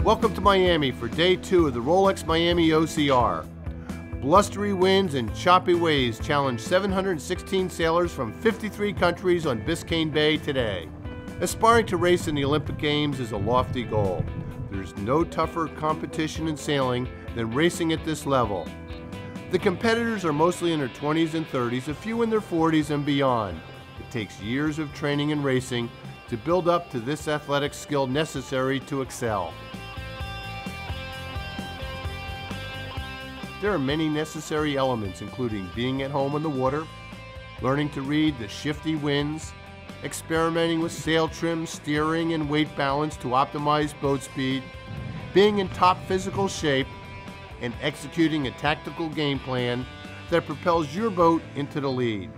Welcome to Miami for day 2 of the Rolex Miami OCR. Blustery winds and choppy waves challenge 716 sailors from 53 countries on Biscayne Bay today. Aspiring to race in the Olympic Games is a lofty goal. There's no tougher competition in sailing than racing at this level. The competitors are mostly in their 20s and 30s, a few in their 40s and beyond. It takes years of training and racing to build up to this athletic skill necessary to excel. There are many necessary elements, including being at home on the water, learning to read the shifty winds, experimenting with sail trim, steering, and weight balance to optimize boat speed, being in top physical shape, and executing a tactical game plan that propels your boat into the lead.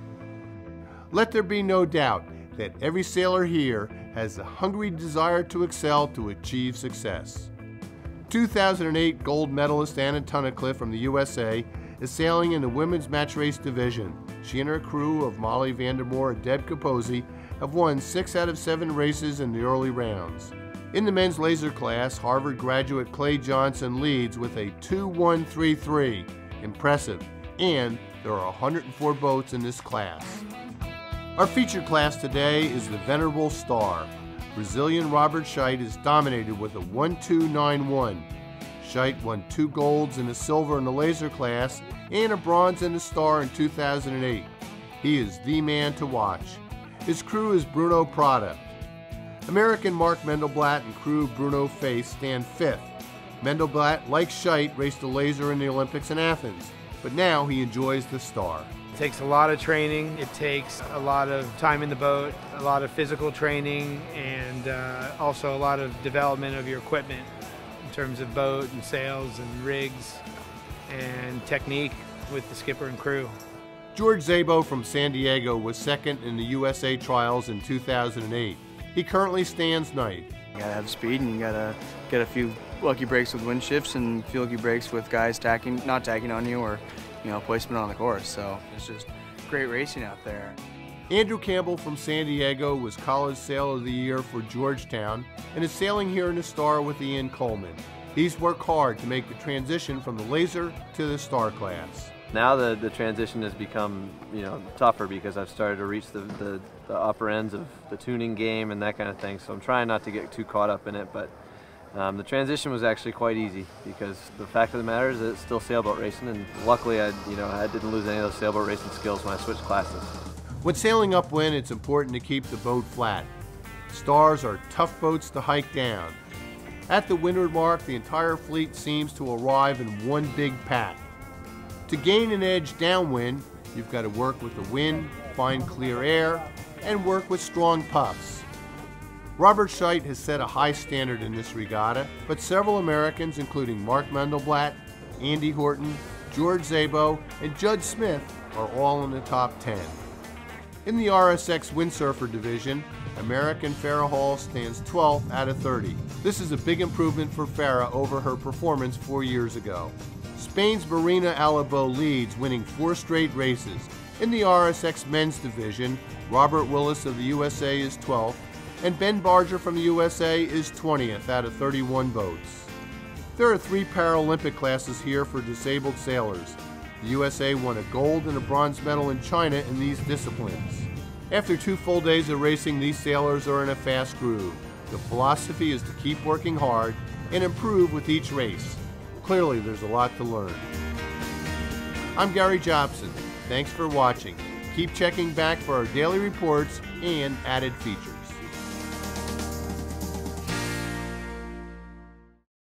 Let there be no doubt that every sailor here has a hungry desire to excel to achieve success. 2008 gold medalist Anna Tunnicliffe from the USA is sailing in the women's match race division. She and her crew of Molly Vandermoor and Deb Capozzi have won 6 out of 7 races in the early rounds. In the men's laser class, Harvard graduate Clay Johnson leads with a 2-1-3-3. Impressive, and there are 104 boats in this class. Our featured class today is the Venerable Star. Brazilian Robert Scheidt is dominated with a 1-2-9-1. Scheidt won 2 golds and a silver in the laser class and a bronze in the Star in 2008. He is the man to watch. His crew is Bruno Prada. American Mark Mendelblatt and crew Bruno Face stand 5th. Mendelblatt, like Scheidt, raced the laser in the Olympics in Athens, but now he enjoys the Star. It takes a lot of training, it takes a lot of time in the boat, a lot of physical training, and also a lot of development of your equipment in terms of boat and sails and rigs and technique with the skipper and crew. George Szabo from San Diego was 2nd in the USA trials in 2008. He currently stands 9th. You gotta have speed, and you gotta get a few lucky breaks with wind shifts and a few lucky breaks with guys not tacking on you, or placement on the course. So it's just great racing out there. Andrew Campbell from San Diego was College Sailor of the Year for Georgetown and is sailing here in the Star with Ian Coleman. He's worked hard to make the transition from the laser to the Star class. Now the transition has become tougher because I've started to reach the upper ends of the tuning game and that kind of thing. So I'm trying not to get too caught up in it, but the transition was actually quite easy because the fact of the matter is that it's still sailboat racing, and luckily I didn't lose any of those sailboat racing skills when I switched classes. When sailing upwind, it's important to keep the boat flat. Stars are tough boats to hike down. At the windward mark, the entire fleet seems to arrive in one big pack. To gain an edge downwind, you've got to work with the wind, find clear air, and work with strong puffs. Robert Scheidt has set a high standard in this regatta, but several Americans, including Mark Mendelblatt, Andy Horton, George Szabo, and Judd Smith, are all in the top 10. In the RSX windsurfer division, American Farrah Hall stands 12th out of 30. This is a big improvement for Farrah over her performance 4 years ago. Spain's Marina Alabo leads, winning 4 straight races. In the RSX men's division, Robert Willis of the USA is 12th, and Ben Barger from the USA is 20th out of 31 boats. There are 3 Paralympic classes here for disabled sailors. The USA won a gold and a bronze medal in China in these disciplines. After 2 full days of racing, these sailors are in a fast groove. The philosophy is to keep working hard and improve with each race. Clearly, there's a lot to learn. I'm Gary Jobson. Thanks for watching. Keep checking back for our daily reports and added features.